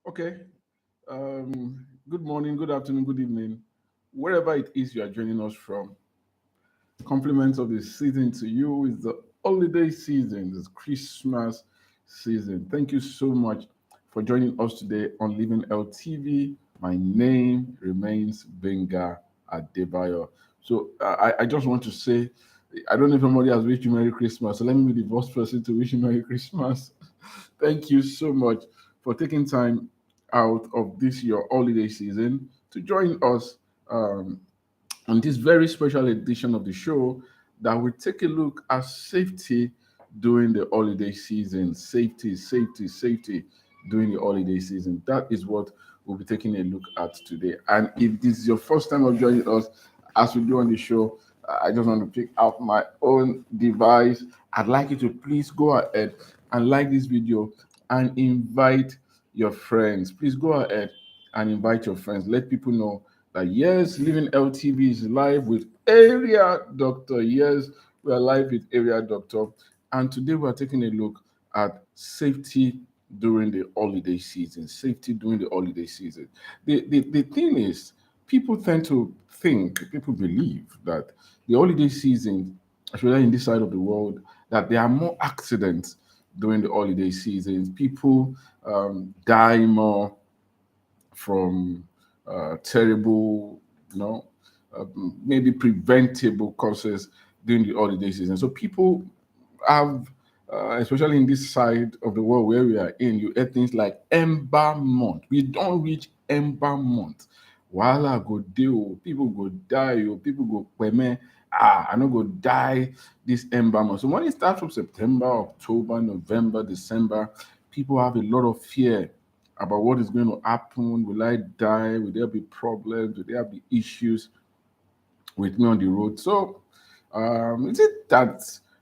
Okay. Good morning, good afternoon, good evening, wherever it is you are joining us from. Compliments of the season to you. It's the holiday season, it's Christmas season. Thank you so much for joining us today on Living TV. My name remains Gbenga Adebayo. So I just want to say, I don't know if somebody has wished you Merry Christmas. So let me be the first person to wish you Merry Christmas. Thank you so much for taking time out of this your holiday season to join us on this very special edition of the show that will take a look at safety during the holiday season. Safety during the holiday season. That is what we'll be taking a look at today. And if this is your first time of joining us, as we do on the show, I just want to pick out my own device. I'd like you to please go ahead and like this video and invite your friends. Please go ahead and invite your friends. Let people know that yes, Living LTV is live with Area Doctor. Yes, we are live with Area Doctor. And today we are taking a look at safety during the holiday season. Safety during the holiday season. The thing is, people believe that the holiday season, especially in this side of the world, that there are more accidents during the holiday seasons. People die more from terrible, you know, maybe preventable causes during the holiday season. So people have, especially in this side of the world where we are in, you hear things like Ember Month. We don't reach Ember Month. Wahala go deal, people go die, people go kweme. I no go die this Ember Month. So when it starts from September, October, November, December, people have a lot of fear about what is going to happen. Will I die? Will there be problems? Will there be issues with me on the road? So, is it that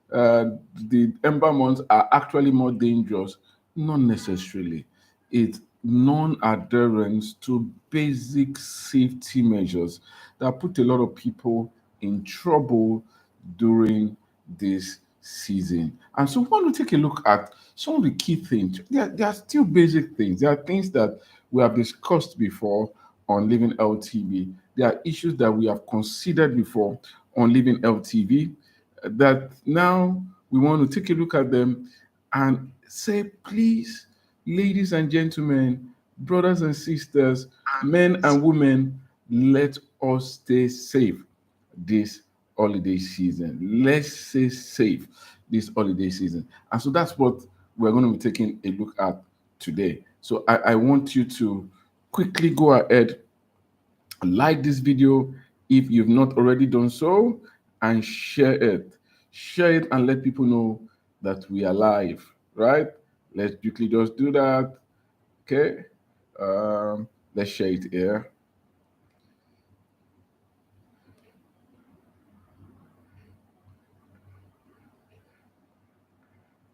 the ember months are actually more dangerous? Not necessarily. It's non-adherence to basic safety measures that put a lot of people in trouble during this season. And so we want to take a look at some of the key things. There are still basic things. There are things that we have discussed before on Living LTV. There are issues that we have considered before on Living LTV that now we want to take a look at them and say, please, ladies and gentlemen, brothers and sisters, men and women, let us stay safe this holiday season. Let's stay safe this holiday season. And so that's what we're going to be taking a look at today. So I want you to quickly go ahead, like this video if you've not already done so, and share it. Share it and let people know that we are live, right? Let's quickly just do that. Okay. Let's share it here.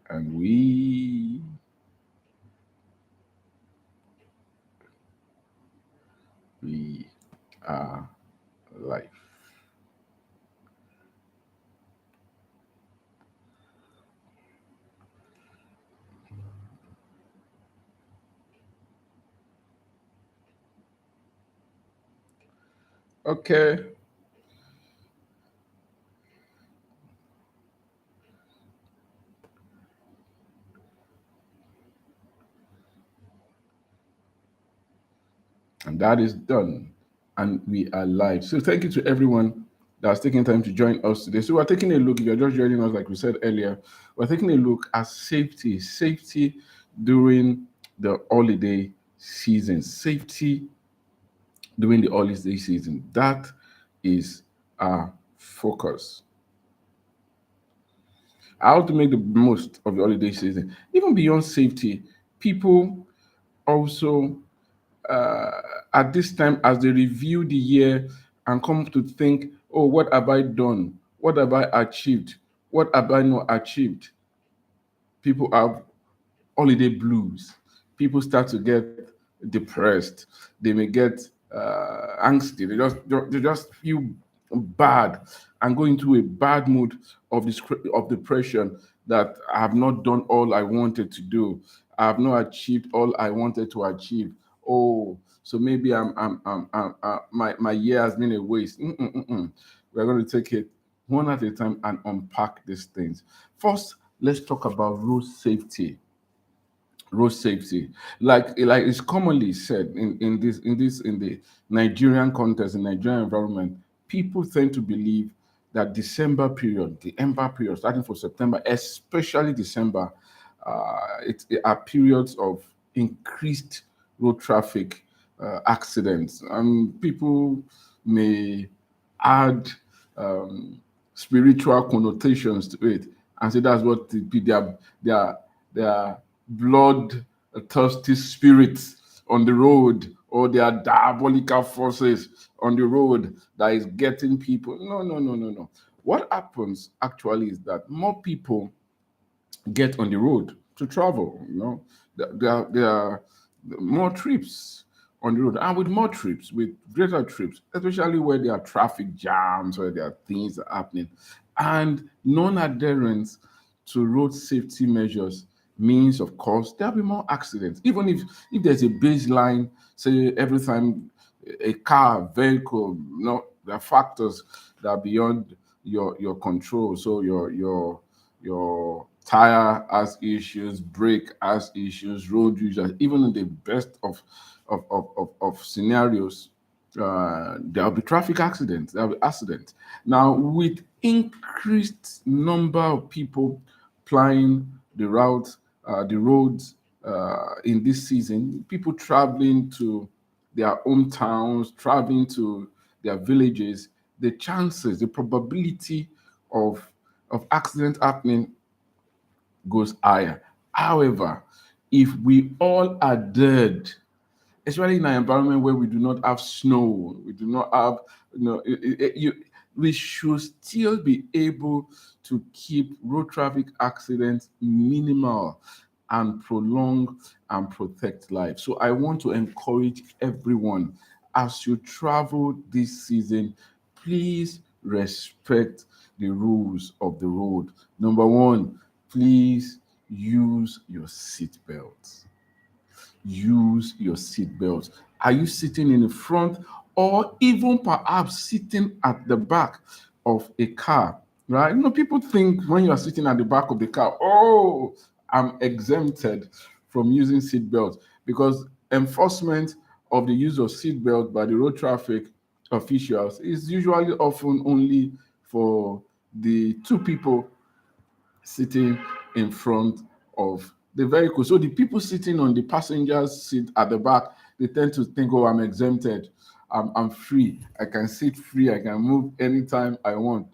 And we are live. Okay. And that is done. And we are live. So thank you to everyone that's taking time to join us today. So we're taking a look, if you're just joining us, like we said earlier, we're taking a look at safety during the holiday season. Safety during the holiday season. That is our focus. How to make the most of the holiday season. Even beyond safety, people also at this time, as they review the year and come to think, oh, what have I done? What have I achieved? What have I not achieved? People have holiday blues. People start to get depressed. They may get angsty. They just feel bad and go into a bad mood of depression, that I have not done all I wanted to do. I have not achieved all I wanted to achieve. Oh, so maybe my year has been a waste. We're going to take it one at a time and unpack these things. First, let's talk about road safety. Road safety, like it's commonly said in the Nigerian context, in Nigerian environment, people tend to believe that December period, the ember period, starting from September, especially December, it are periods of increased road traffic accidents. People may add um, spiritual connotations to it and say that's what their blood thirsty spirits on the road, or their diabolical forces on the road that is getting people. No, no, no, no, no. What happens actually is that more people get on the road to travel. There are more trips on the road, and with more trips, with greater trips, especially where there are traffic jams, where there are things happening, and non-adherence to road safety measures means, of course, there'll be more accidents. Even if there's a baseline, say every time a car, vehicle, there are factors that are beyond your control. So your tire has issues, brake has issues, road users, even in the best of scenarios, there'll be traffic accidents, there'll be accidents. Now, with increased number of people plying the roads in this season, people traveling to their hometowns, traveling to their villages, the chances, the probability of accident happening goes higher. However, if we all adhered, especially in an environment where we do not have snow, we do not have, we should still be able to keep road traffic accidents minimal and prolong and protect life. So I want to encourage everyone, as you travel this season, please respect the rules of the road. Number one, please use your seatbelt. Use your seatbelt. Are you sitting in the front, or even perhaps sitting at the back of a car? Right? People think when you are sitting at the back of the car, oh, I'm exempted from using seatbelt, because enforcement of the use of seatbelt by the road traffic officials is usually often only for the two people sitting in front of the vehicle. So the people sitting on the passenger's seat at the back, they tend to think, oh, I'm exempted. I'm free. I can sit free. I can move anytime I want.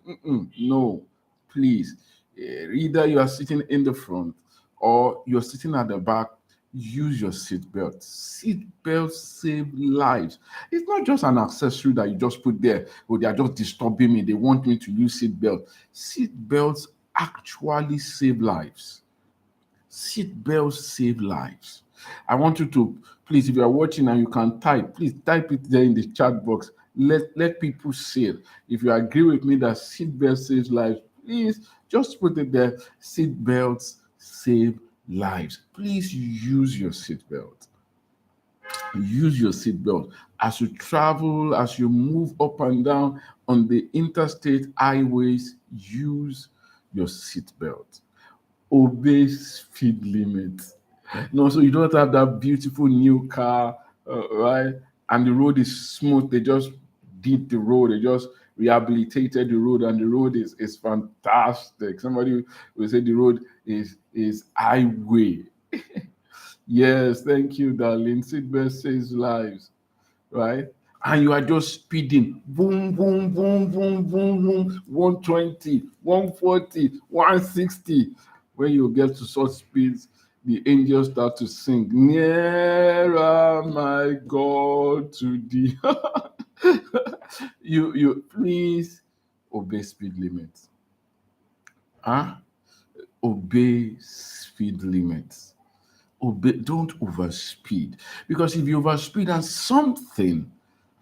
No, please. Either you are sitting in the front or you're sitting at the back, use your seatbelt. Seatbelts save lives. It's not just an accessory that you just put there. Oh, they are just disturbing me. They want me to use seatbelt. Seatbelts actually save lives. Seatbelts save lives. I want you to, please, if you are watching and you can type, please type it there in the chat box. Let people see it. If you agree with me that seatbelts saves lives, please just put it there. Seatbelts save lives. Please use your seatbelt. Use your seatbelt as you travel, as you move up and down on the interstate highways. Use your seatbelt. Obey speed limits. No, so you don't have that beautiful new car, right? And the road is smooth. They just did the road. They just rehabilitated the road, and the road is fantastic. Somebody will say the road is highway. Yes, thank you, darling. Seatbelt saves lives, right? And you are just speeding, boom, boom, boom, boom, boom, boom, 120, 140, 160. When you get to such speeds, the angels start to sing, nearer, my God, to thee. You please obey speed limits. Huh? Obey speed limits. Don't overspeed, because if you overspeed and something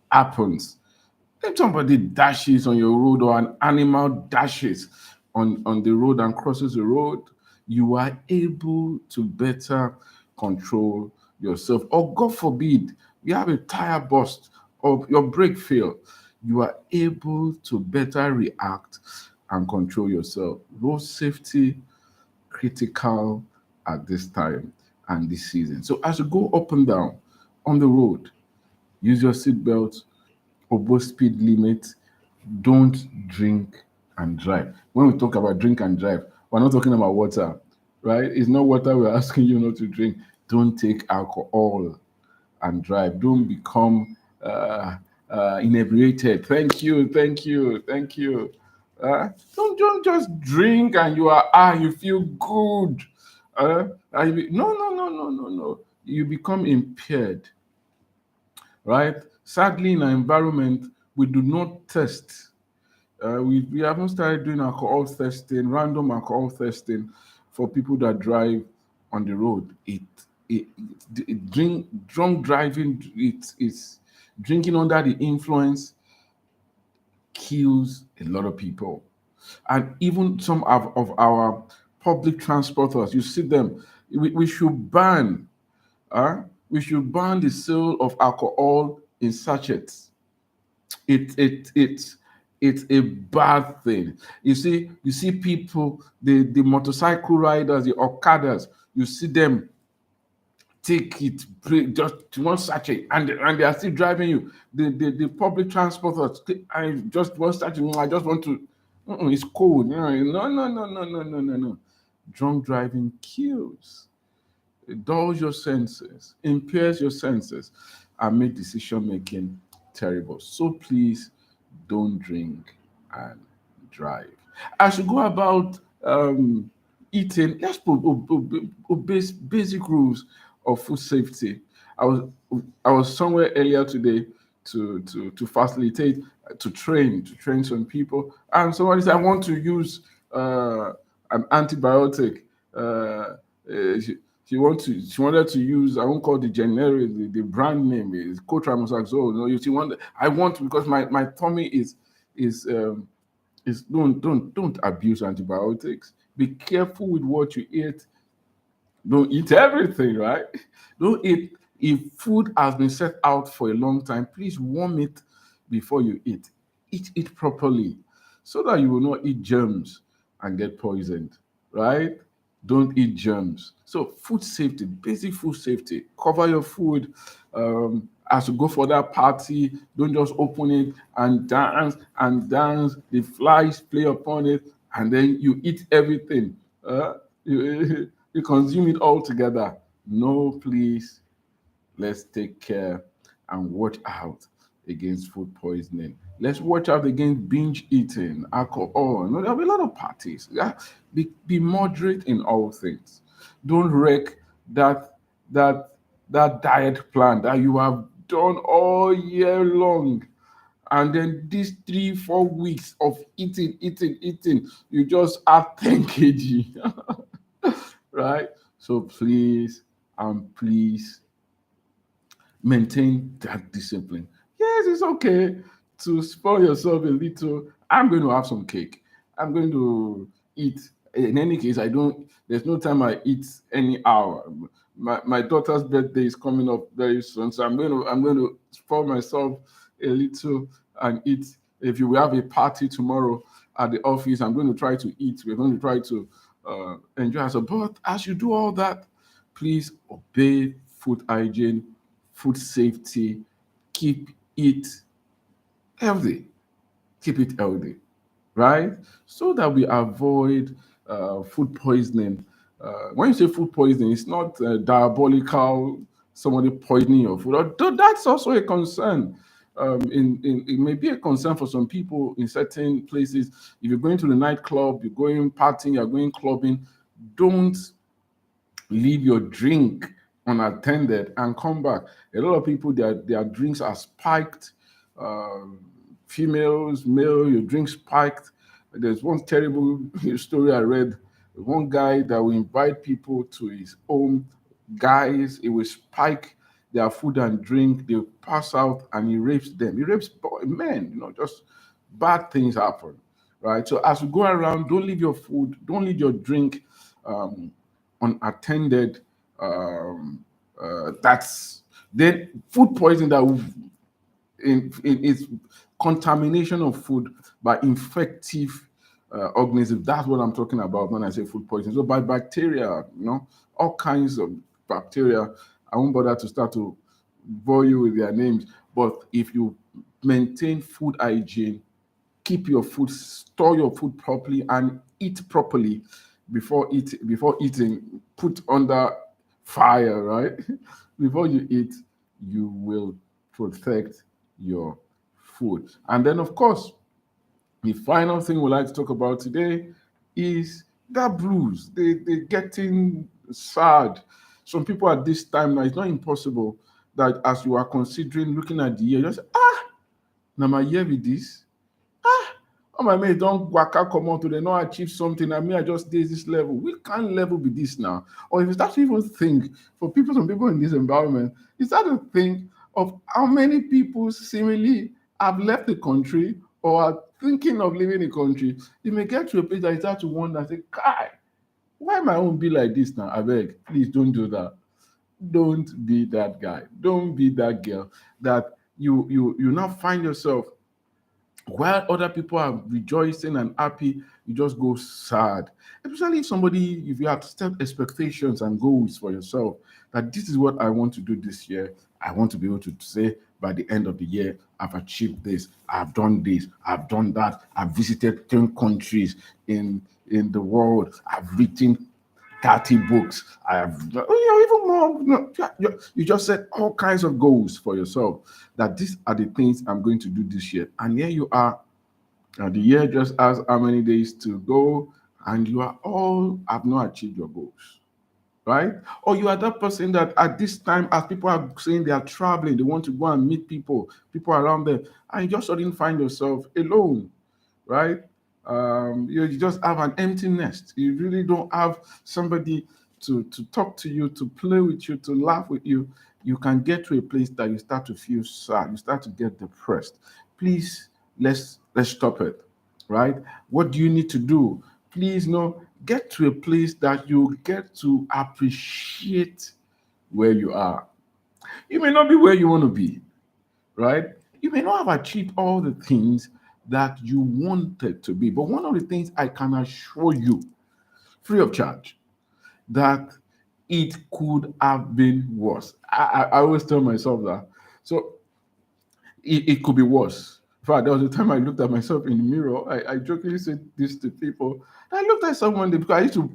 happens, if somebody dashes on your road, or an animal dashes on the road and crosses the road, you are able to better control yourself. Or God forbid, you have a tire burst or your brake fail, you are able to better react and control yourself. Road safety critical at this time and this season. So as you go up and down on the road, use your seatbelt, obey speed limit, don't drink and drive. When we talk about drink and drive, we're not talking about water, right? It's not water we're asking you not to drink. Don't take alcohol and drive. Don't become inebriated. Thank you, thank you, thank you. Don't just drink and you feel good. No. You become impaired, right? Sadly, in our environment, we do not test. We haven't started doing alcohol testing, random alcohol testing for people that drive on the road. Drunk driving, it's drinking under the influence kills a lot of people. And even some of our public transporters, you see them, we should ban, we should ban the sale of alcohol in sachets. It's a bad thing. You see people, the motorcycle riders, the okadas, you see them take it just one sachet and they are still driving you. The public transporters, I just one sachet, I just want to, it's cold. No. Drunk driving kills. It dulls your senses, impairs your senses, and make decision making terrible. So please don't drink and drive. As you go about eating, let's put basic rules of food safety. I was I was somewhere earlier today to facilitate, to train some people, and somebody said I want to use an antibiotic. She wanted to use, I won't call the generic, the brand name is cotrimoxazole. She wanted, I want, because my tummy is don't abuse antibiotics. Be careful with what you eat. Don't eat everything, right? Don't eat. If food has been set out for a long time, please warm it before you eat. Eat it properly so that you will not eat germs and get poisoned, right? Don't eat germs. So, food safety, basic food safety. Cover your food. As you go for that party, don't just open it and dance and dance. The flies play upon it, and then you eat everything. You consume it all together. No, please, let's take care and watch out against food poisoning. Let's watch out against binge eating, alcohol. There'll be a lot of parties. Yeah? Be moderate in all things. Don't wreck that that that diet plan that you have done all year long. And then these 3 4 weeks of eating, you just add 10 kg. Right? So please and please maintain that discipline. Yes, it's okay to spoil yourself a little. I'm going to have some cake. I'm going to eat. In any case, I don't. There's no time I eat any hour. My daughter's birthday is coming up very soon, so I'm going to spoil myself a little and eat. If you will have a party tomorrow at the office, I'm going to try to eat. We're going to try to enjoy ourselves. But as you do all that, please obey food hygiene, food safety, keep it healthy, keep it healthy, right? So that we avoid food poisoning. When you say food poisoning, it's not diabolical, somebody poisoning your food. Although that's also a concern. It may be a concern for some people in certain places. If you're going to the nightclub, you're going partying, you're going clubbing, don't leave your drink unattended and come back. A lot of people, their drinks are spiked. Females, male, your drink spiked. There's one terrible story I read. One guy that will invite people to his home, guys, he will spike their food and drink. They pass out and he rapes them. He rapes men. Just bad things happen, right? So as you go around, don't leave your food, don't leave your drink um, unattended. That's then food poisoning that in its contamination of food by infective organisms. That's what I'm talking about when I say food poisoning. So by bacteria, all kinds of bacteria. I won't bother to start to bore you with their names. But if you maintain food hygiene, keep your food, store your food properly, and eat properly before eating. Put under fire, right? Before you eat, you will protect your food. And then, of course, the final thing we'd like to talk about today is that blues. They're getting sad. Some people at this time now, it's not impossible that as you are considering looking at the year, you just say, now my year with this. All my mates don't waka come out to they not achieve something. I mean, I just did this level. We can't level with this now. Or if you start to even think for people, some people in this environment, you start to think of how many people seemingly have left the country or are thinking of leaving the country. You may get to a place that you start to wonder, say, Kai, why my own be like this now? I beg, please don't do that. Don't be that guy. Don't be that girl that you now find yourself while other people are rejoicing and happy, you just go sad. Especially if you have set expectations and goals for yourself, that this is what I want to do this year. I want to be able to say by the end of the year, I've achieved this, I've done that, I've visited 10 countries in the world, I've written 30 books. I have even more. You just set all kinds of goals for yourself that these are the things I'm going to do this year. And here you are. The year just has how many days to go, and you are all have not achieved your goals. Right? Or you are that person that at this time, as people are saying they are traveling, they want to go and meet people around them, and you just suddenly find yourself alone, right? You just have an empty nest. You really don't have somebody to talk to you, to play with you, to laugh with you. You can get to a place that you start to feel sad. You start to get depressed. Please, let's stop it, right? What do you need to do? Please, no, get to a place that you get to appreciate where you are. You may not be where you want to be, right? You may not have achieved all the things that you wanted to be. But one of the things I can assure you, free of charge, that it could have been worse. I always tell myself that. So it could be worse. In fact, there was a time I looked at myself in the mirror. I jokingly said this to people. I looked at someone because I used to,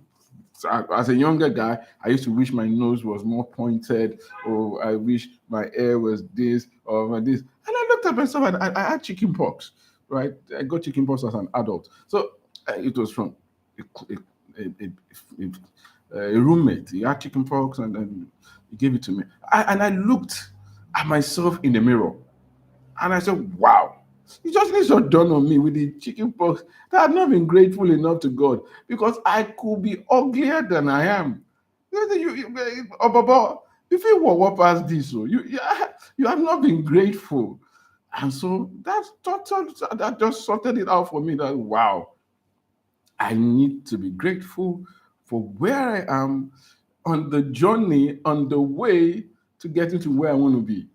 as a younger guy, I used to wish my nose was more pointed, or I wish my hair was this or my this. And I looked at myself and I had chicken pox, right? I got chicken pox as an adult. So it was from a, a, a roommate. He had chicken pox and then he gave it to me. And I looked at myself in the mirror and I said, wow, it just needs to dawn on me with the chicken pox that I've not been grateful enough to God because I could be uglier than I am. Baba, if you walk past this, you have not been grateful. And so that just sorted it out for me that, wow, I need to be grateful for where I am on the journey, on the way to getting to where I want to be.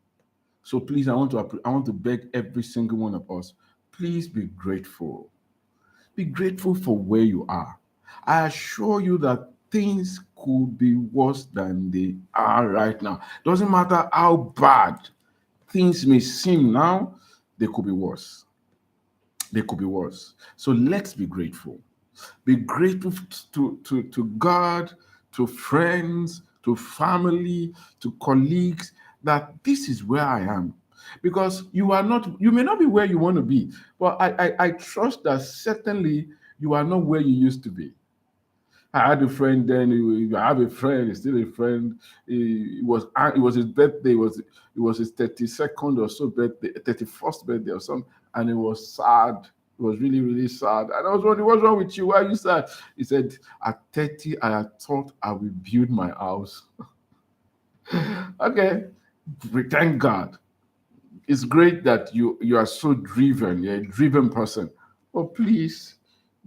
So please, I want to beg every single one of us, please be grateful. Be grateful for where you are. I assure you that things could be worse than they are right now. Doesn't matter how bad things may seem now, they could be worse. They could be worse. So let's be grateful. Be grateful to God, to friends, to family, to colleagues, that this is where I am. Because you may not be where you want to be, but I trust that certainly you are not where you used to be. I had a friend then. I have a friend. He's still a friend. It was his birthday. It was his 32nd or so birthday, 31st birthday or something, and it was sad. It was really really sad. And I was wondering, what's wrong with you? Why are you sad? He said, at 30, I had thought I would build my house. Okay, thank God. It's great that you are so driven. You're a driven person. But please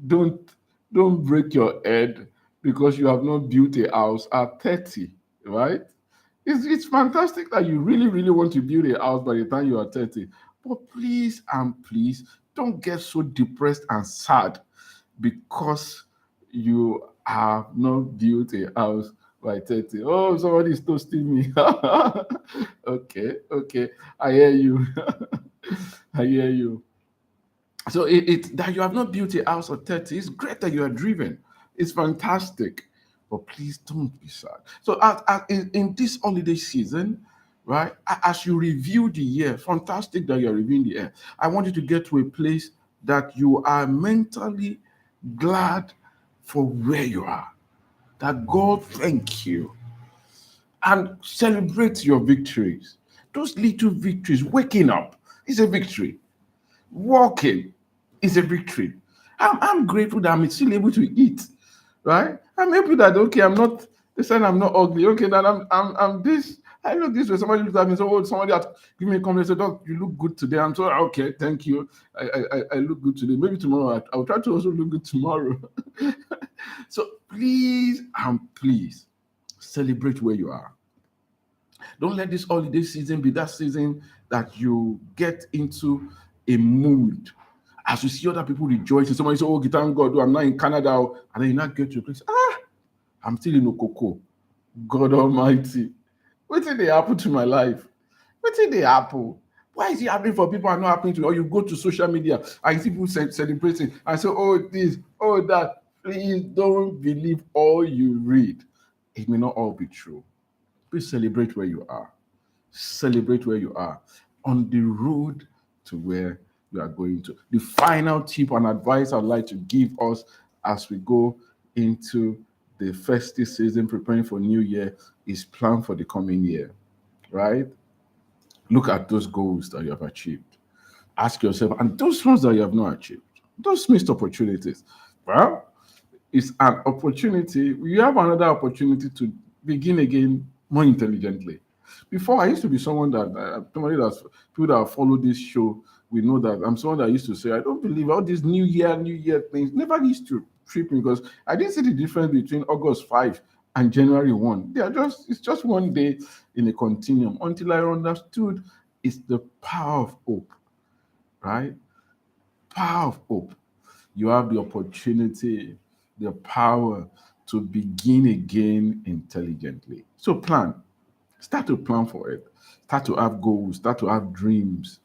don't don't break your head because you have not built a house at 30. right? It's fantastic that you really, really want to build a house by the time you are 30. But please and please don't get so depressed and sad because you have not built a house by 30. Oh, somebody is toasting me. Okay, okay. I hear you. I hear you. So it that you have not built a house at 30, it's great that you are driven. It's fantastic. But please don't be sad. So in this holiday season, right, as you review the year, fantastic that you're reviewing the year. I want you to get to a place that you are mentally glad for where you are. That God thank you and celebrate your victories. Those little victories, waking up is a victory. Walking is a victory. I'm grateful that I'm still able to eat, right? I'm happy that okay, I'm not. They said I'm not ugly. Okay, that I'm this. I look this way. Somebody looked at me and said, "Oh, somebody had give me a compliment. Said, "Doc, you look good today." I'm so okay. Thank you. I look good today. Maybe tomorrow I'll try to also look good tomorrow. So please and please celebrate where you are. Don't let this holiday season be that season that you get into a mood. As you see other people rejoicing, somebody say, "Oh, thank God, oh, I'm not in Canada," oh," and then you not get to a place, I'm still in Okoko. God Almighty. What did they happen to my life? What did they happen? Why is it happening for people and not happening to you? Or you go to social media and you see people celebrating and say, "Oh, this, oh, that." Please don't believe all you read. It may not all be true. Please celebrate where you are. Celebrate where you are on the road to where you are going to. The final tip and advice I'd like to give us as we go into the festive season, preparing for New Year, is plan for the coming year, right? Look at those goals that you have achieved. Ask yourself, and those ones that you have not achieved, those missed opportunities. Well, it's an opportunity. You have another opportunity to begin again more intelligently. Before, I used to be someone that somebody that's people that follow this show. We know that I'm someone that used to say, I don't believe all these New Year things. Never used to trip me because I didn't see the difference between August 5 and January 1. They are just it's just one day in a continuum until I understood it's the power of hope, right? Power of hope. You have the opportunity, the power to begin again intelligently. So plan. Start to plan for it. Start to have goals. Start to have dreams.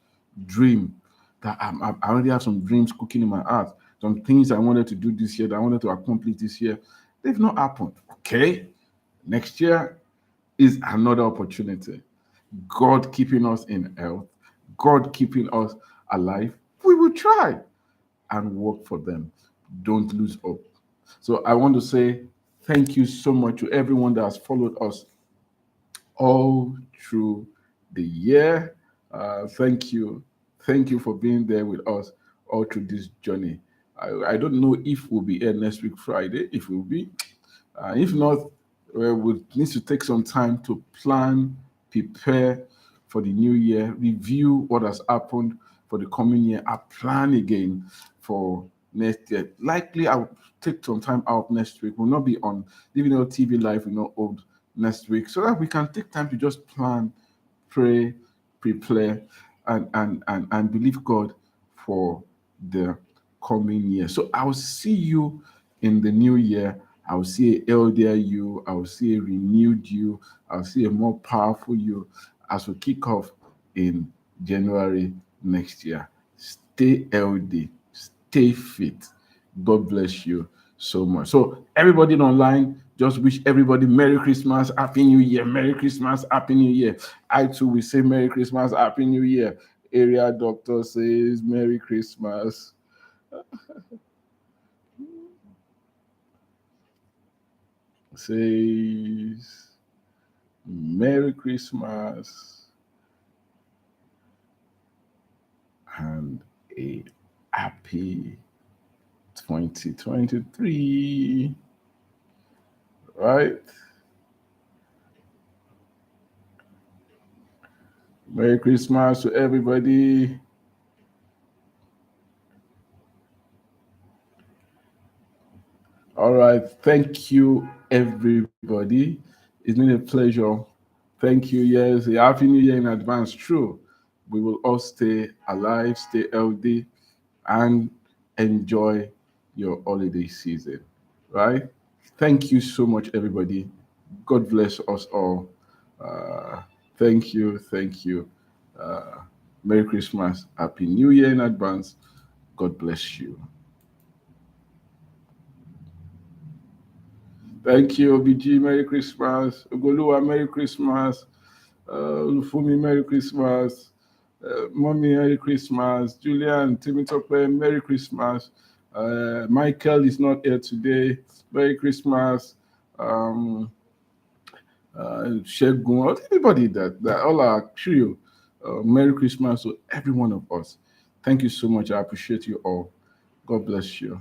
Dream that I already have some dreams cooking in my heart. Some things I wanted to do this year that I wanted to accomplish this year. They've not happened. Okay. Next year is another opportunity. God keeping us in health, God keeping us alive. We will try and work for them. Don't lose hope. So I want to say thank you so much to everyone that has followed us all through the year. Thank you. Thank you for being there with us all through this journey. I don't know if we'll be here next week, Friday. If we'll be, if not, we'll need to take some time to plan, prepare for the new year, review what has happened for the coming year, and plan again for next year. Likely, I'll take some time out next week. We'll not be on Livinghealth TV Live, hold next week, so that we can take time to just plan, pray, prepare, and believe God for the coming year. So I'll see you in the new year. I'll see a healthier you. I'll see a renewed you. I'll see a more powerful you as we kick off in January next year. Stay healthy. Stay fit. God bless you so much. So everybody online, just wish everybody Merry Christmas, Happy New Year, Merry Christmas, Happy New Year. I too will say Merry Christmas, Happy New Year. Area doctor says Merry Christmas. Says Merry Christmas and a happy 2023. Right? Merry Christmas to everybody. All right. Thank you, everybody. It's been a pleasure. Thank you. Yes, a happy new year in advance. True. We will all stay alive, stay healthy, and enjoy your holiday season. Right? Thank you so much, everybody. God bless us all. Uh, thank you. Thank you. Uh, Merry Christmas. Happy New Year in advance. God bless you. Thank you, OBG. Merry Christmas. Ogoluwa, Merry Christmas. Olufumi, Merry Christmas. Mommy, Merry Christmas. Julian, Timitope, Merry Christmas. Michael is not here today. Merry Christmas. Um, Shegun, everybody that all our trio. Merry Christmas to every one of us. Thank you so much. I appreciate you all. God bless you.